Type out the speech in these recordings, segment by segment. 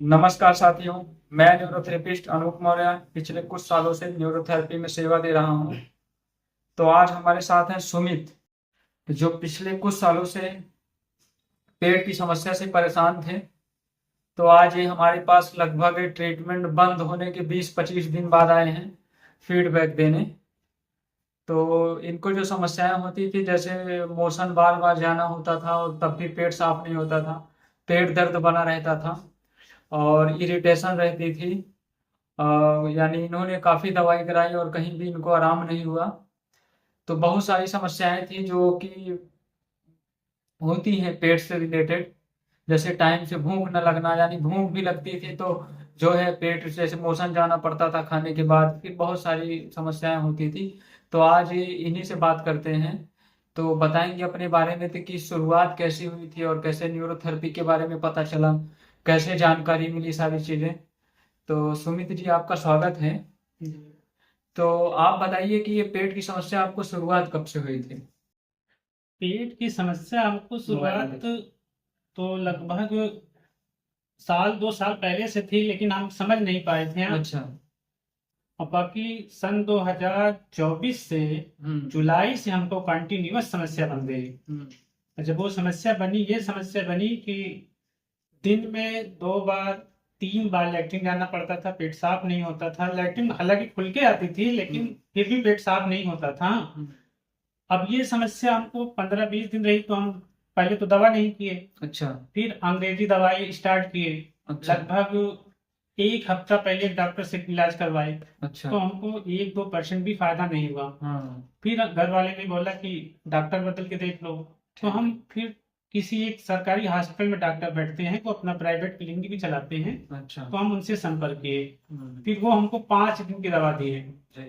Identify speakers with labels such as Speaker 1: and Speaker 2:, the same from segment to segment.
Speaker 1: नमस्कार साथियों। मैं न्यूरोथेरेपिस्ट अनूप मौर्य पिछले कुछ सालों से न्यूरोथेरेपी में सेवा दे रहा हूं। तो आज हमारे साथ हैं सुमित, जो पिछले कुछ सालों से पेट की समस्या से परेशान थे। तो आज ये हमारे पास लगभग ट्रीटमेंट बंद होने के 20-25 दिन बाद आए हैं फीडबैक देने। तो इनको जो समस्याएं होती थी, जैसे मोशन बार बार जाना होता था और तब भी पेट साफ नहीं होता था, पेट दर्द बना रहता था और इरिटेशन रहती थी। अ, यानी इन्होंने काफ़ी दवाई कराई और कहीं भी इनको आराम नहीं हुआ। तो बहुत सारी समस्याएं थी जो कि होती हैं पेट से रिलेटेड, जैसे टाइम से भूख न लगना, यानी भूख भी लगती थी तो जो है पेट जैसे मोशन जाना पड़ता था खाने के बाद, फिर बहुत सारी समस्याएं होती थी। तो आज इन्हीं से बात करते हैं। तो बताएंगे अपने बारे में कि शुरुआत कैसी हुई थी और कैसे न्यूरोथेरेपी के बारे में पता चला, कैसे जानकारी मिली, सारी चीज़ें। तो सुमित जी, आपका स्वागत है। तो आप बताइए कि ये पेट की समस्या आपको शुरुआत कब से हुई थी?
Speaker 2: पेट की समस्या हमको
Speaker 1: मोबाइल
Speaker 2: शुरुआत
Speaker 1: में।
Speaker 2: तो लगभग साल 2 साल पहले से थी, लेकिन हम समझ नहीं पाए थे।
Speaker 1: अच्छा।
Speaker 2: और बाकी सन 2024 से
Speaker 1: हम्म।
Speaker 2: जुलाई से हमको कंटिन्यूअस समस्या बन गई।
Speaker 1: हम्म।
Speaker 2: और जब वो समस्या बनी, ये समस्या बनी कि दिन में 2 बार 3 बार लैट्रिन जाना पड़ता था, पेट साफ नहीं होता था। लैट्रिन हालांकि खुल के आती थी, लेकिन
Speaker 1: हम्म।
Speaker 2: फिर भी पेट साफ नहीं होता था।
Speaker 1: हम्म।
Speaker 2: अब ये समस्या हमको 15-20 दिन रही, तो हम पहले तो दवा नहीं किए,
Speaker 1: अच्छा।
Speaker 2: फिर अंग्रेजी दवाई स्टार्ट किए।
Speaker 1: अच्छा।
Speaker 2: लगभग एक हफ्ता पहले डॉक्टर से इलाज करवाए,
Speaker 1: अच्छा।
Speaker 2: तो हमको 1-2% भी फायदा नहीं हुआ।
Speaker 1: हाँ।
Speaker 2: फिर घर वाले ने बोला कि डॉक्टर बदल के देख लो। तो
Speaker 1: ठीक।
Speaker 2: हम फिर किसी एक सरकारी हॉस्पिटल में डॉक्टर बैठते हैं, वो अपना प्राइवेट क्लिनिक भी चलाते हैं,
Speaker 1: अच्छा।
Speaker 2: तो हम उनसे संपर्क किए।
Speaker 1: हम्म।
Speaker 2: फिर वो हमको 5 दिन की दवा दिए।
Speaker 1: जी।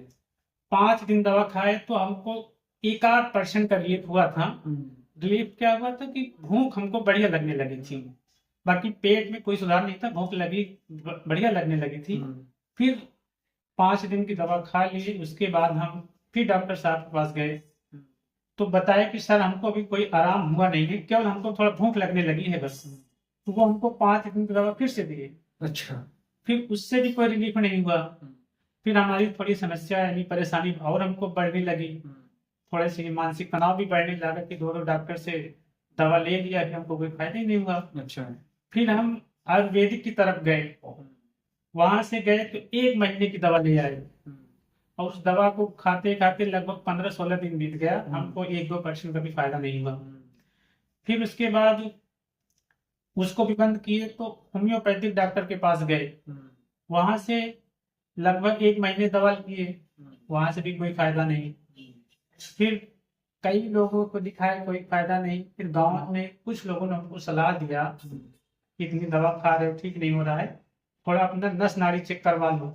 Speaker 2: 5 दिन दवा खाए तो हमको 1-8% का रिलीफ हुआ था।
Speaker 1: हम्म।
Speaker 2: रिलीफ क्या हुआ था कि भूख हमको बढ़िया लगने लगी थी। बाकी पेट में कोई सुधार नहीं था, भूख लगी बढ़िया लगने लगी थी।
Speaker 1: हम्म।
Speaker 2: फिर 5 दिन की दवा खा ली, उसके बाद हम फिर डॉक्टर साहब के पास गए। तो बताया कि सर हमको अभी कोई आराम हुआ नहीं है, केवल हमको थोड़ा भूख लगने लगी है बस। तो वो हमको 5 दिन की दवा फिर से दिए।
Speaker 1: अच्छा।
Speaker 2: फिर उससे भी कोई रिलीफ नहीं हुआ।
Speaker 1: हम्म।
Speaker 2: फिर हमारी थोड़ी समस्या यानी परेशानी और हमको बढ़ने लगी।
Speaker 1: हम्म।
Speaker 2: थोड़े से मानसिक तनाव भी बढ़ने लगा कि दो दो डॉक्टर से दवा ले लिया, फिर हमको कोई फायदा ही नहीं हुआ।
Speaker 1: अच्छा।
Speaker 2: फिर हम आयुर्वेदिक की तरफ गए। वहां से गए तो 1 महीने की दवा ले आए।
Speaker 1: हम्म।
Speaker 2: और उस दवा को खाते खाते लगभग 15-16 दिन बीत गया,
Speaker 1: हम्म।
Speaker 2: हमको 1-2% का भी फायदा नहीं हुआ।
Speaker 1: हम्म।
Speaker 2: फिर उसके बाद उसको भी बंद किए तो होम्योपैथिक डॉक्टर के पास गए।
Speaker 1: हम्म।
Speaker 2: वहां से लगभग 1 महीने दवा लिए,
Speaker 1: हम्म।
Speaker 2: वहां से भी कोई फायदा नहीं। फिर कई लोगों को दिखाया, कोई फायदा नहीं। फिर गांव में कुछ लोगों ने हमको सलाह दिया
Speaker 1: हम्म।
Speaker 2: कि इतनी दवा खा रहे हो, ठीक नहीं हो रहा है, थोड़ा अपना नस नाड़ी चेक करवा लो।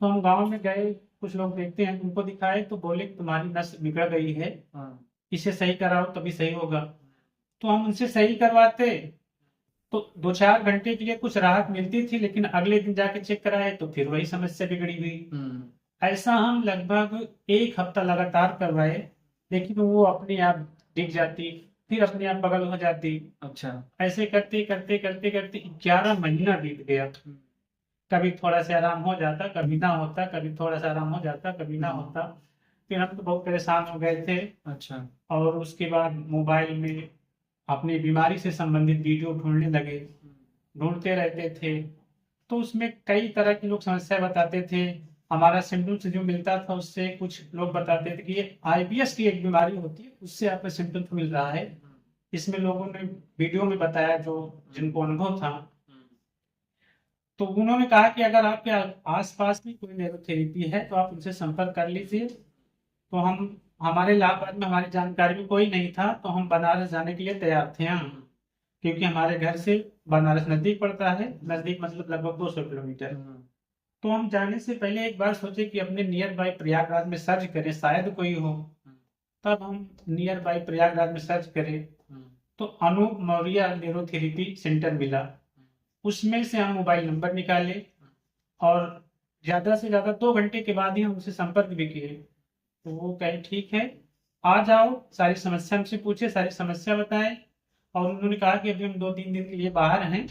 Speaker 2: तो हम गांव में गए, कुछ लोग देखते हैं, उनको दिखाए तो बोले कि तुम्हारी नस बिगड़ गई है,
Speaker 1: हाँ।
Speaker 2: इसे सही कराओ तभी सही होगा। तो हम उनसे सही करवाते तो 2-4 घंटे के लिए कुछ राहत मिलती थी, लेकिन अगले दिन जाके चेक कराए तो फिर वही समस्या बिगड़ी हुई।
Speaker 1: हम्म।
Speaker 2: ऐसा हम लगभग एक हफ्ता लगातार करवाए, लेकिन वो अपने आप दिख जाती, फिर अपने आप बगल हो जाती।
Speaker 1: अच्छा।
Speaker 2: ऐसे करते करते करते करते 11 महीना बीत गया। कभी थोड़ा सा आराम हो जाता, कभी ना होता, कभी थोड़ा सा आराम हो जाता, कभी ना होता। फिर हम तो बहुत परेशान हो गए थे।
Speaker 1: अच्छा।
Speaker 2: और उसके बाद मोबाइल में अपनी बीमारी से संबंधित वीडियो ढूंढने लगे, ढूंढते रहते थे। तो उसमें कई तरह के लोग समस्या बताते थे। हमारा सिम्टम्स जो मिलता था उससे कुछ लोग बताते थे कि ये आईबीएस की एक बीमारी होती है, उससे आपका सिम्टम्स मिल रहा है। इसमें लोगों ने वीडियो में बताया जो जिनको अनुभव था। तो उन्होंने कहा कि अगर आपके आसपास में कोई न्यूरोथेरेपी है तो आप उनसे संपर्क कर लीजिए। तो हम हमारे इलाहाबाद में हमारी जानकारी में कोई नहीं था, तो हम बनारस जाने के लिए तैयार थे। हम क्योंकि हमारे घर से बनारस नजदीक पड़ता है, नजदीक मतलब लगभग 200 किलोमीटर। तो हम जाने से पहले एक बार सोचे कि अपने नियर बाय प्रयागराज में सर्च करें, शायद कोई हो। तब हम नियर बाय प्रयागराज में सर्च करें तो अनूप मौर्य न्यूरोथेरेपी सेंटर मिला। उसमें से हम मोबाइल नंबर निकाले और ज्यादा से ज्यादा 2 घंटे के बाद ही हम उनसे संपर्क भी किए। तो वो कहे ठीक है, आ जाओ, सारी समस्या हमसे पूछे, सारी समस्या बताए। और उन्होंने कहा कि अभी हम 2-3 दिन के लिए बाहर हैं,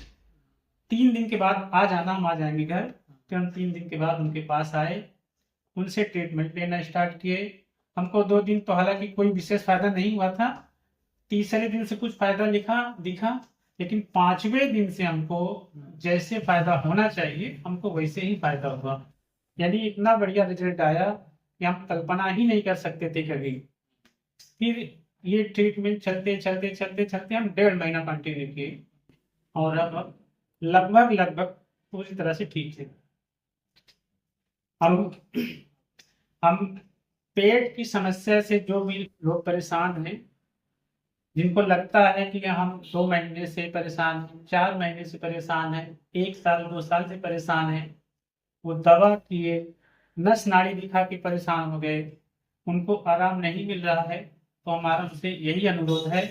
Speaker 2: 3 दिन के बाद आ जाना, हम आ जाएंगे घर। तो हम 3 दिन के बाद उनके पास आए, उनसे ट्रीटमेंट लेना स्टार्ट किए। हमको 2 दिन तो हालांकि कोई विशेष फायदा नहीं हुआ था, तीसरे दिन से कुछ फायदा दिखा, लेकिन 5वें दिन से हमको जैसे फायदा होना चाहिए हमको वैसे ही फायदा हुआ। यानी इतना बढ़िया रिजल्ट आया कि हम कल्पना ही नहीं कर सकते थे कभी। फिर ये ट्रीटमेंट चलते चलते चलते चलते हम 1.5 महीना कंटिन्यू किए और अब लगभग पूरी तरह से ठीक है। हम पेट की समस्या से जो भी लोग परेशान हैं, जिनको लगता है कि हम 2 महीने से परेशान हैं, 4 महीने से परेशान हैं, 1 साल 2 साल से परेशान हैं, वो दवा किए, नस नाड़ी दिखा के परेशान हो गए, उनको आराम नहीं मिल रहा है, तो हमारा उनसे यही अनुरोध है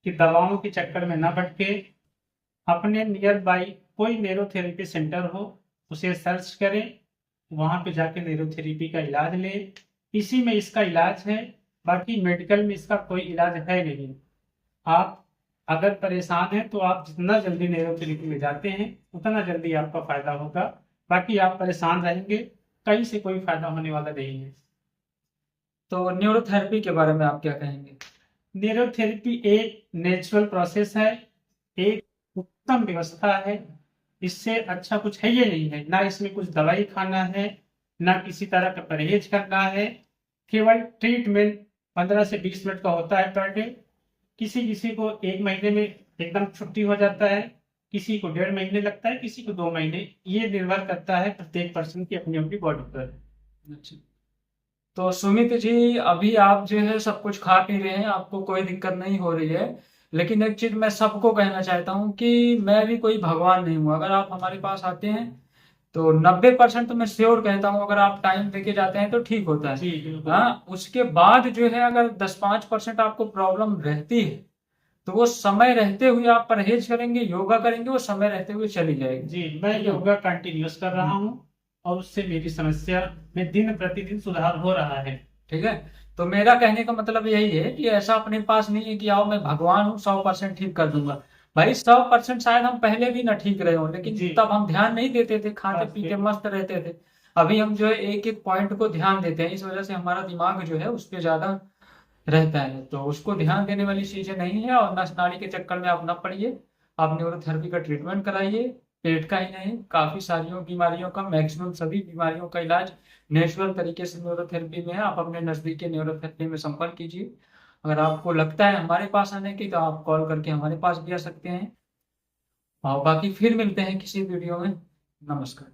Speaker 2: कि दवाओं के चक्कर में न भटके, अपने नियर बाई कोई न्यूरोथेरेपी सेंटर हो उसे सर्च करें, वहाँ पे जाके न्यूरोथेरेपी का इलाज लें। इसी में इसका इलाज है, बाकी मेडिकल में इसका कोई इलाज है नहीं। आप अगर परेशान हैं तो आप जितना जल्दी न्यूरोथेरेपी में जाते हैं उतना जल्दी आपका फायदा होगा, बाकी आप परेशान रहेंगे, कहीं से कोई फायदा होने वाला नहीं है।
Speaker 1: तो न्यूरोथेरेपी के बारे में आप क्या कहेंगे?
Speaker 2: न्यूरोथेरेपी एक नेचुरल प्रोसेस है, एक उत्तम व्यवस्था है, इससे अच्छा कुछ है ये नहीं है। ना इसमें कुछ दवाई खाना है, ना किसी तरह का परहेज करना है, केवल ट्रीटमेंट 15 से 20 मिनट का होता है पर डे। किसी को 1 महीने में एकदम छुट्टी हो जाता है, किसी को 1.5 महीने लगता है, किसी को 2 महीने। ये निर्भर करता है प्रत्येक पर्सन की अपनी अपनी बॉडी पर।
Speaker 1: अच्छा, तो सुमित जी अभी आप जो है सब कुछ खा पी रहे हैं, आपको कोई दिक्कत नहीं हो रही है, लेकिन एक चीज मैं सबको कहना चाहता हूँ कि मैं भी कोई भगवान नहीं हूँ। अगर आप हमारे पास आते हैं तो 90% तो मैं श्योर कहता हूँ, अगर आप टाइम देके जाते हैं तो ठीक होता है।
Speaker 2: जी बिल्कुल।
Speaker 1: हाँ, उसके बाद जो है अगर 10-5% आपको प्रॉब्लम रहती है तो वो समय रहते हुए आप परहेज करेंगे, योगा करेंगे, वो समय रहते हुए चली जाएगी।
Speaker 2: जी, मैं योगा कंटिन्यूस कर रहा हूँ और उससे मेरी समस्या में दिन प्रतिदिन सुधार हो रहा है।
Speaker 1: ठीक है, तो मेरा कहने का मतलब यही है कि ऐसा अपने पास नहीं है कि आओ मैं भगवान हूँ 100% ठीक कर दूंगा। भाई 100% शायद हम पहले भी ना ठीक रहे हो, लेकिन
Speaker 2: जी।
Speaker 1: तब हम ध्यान नहीं देते थे, खाते
Speaker 2: बस
Speaker 1: पीते
Speaker 2: ये-
Speaker 1: मस्त रहते थे। अभी हम जो है एक एक पॉइंट को ध्यान देते हैं, इस वजह से हमारा दिमाग जो है उस पर ज्यादा रहता है, तो उसको ध्यान देने वाली चीजें नहीं है। और नस नाड़ी के चक्कर में आप न पड़िए, आप न्यूरोथेरेपी का ट्रीटमेंट कराइए। पेट का ही नहीं, काफी सारी बीमारियों का, मैक्सिमम सभी बीमारियों का इलाज नेचुरल तरीके से न्यूरोथेरेपी में है। आप अपने नजदीकी न्यूरोथेरेपी में संपर्क कीजिए। अगर आपको लगता है हमारे पास आने की तो आप कॉल करके हमारे पास भी आ सकते हैं। और बाकी फिर मिलते हैं किसी वीडियो में। नमस्कार।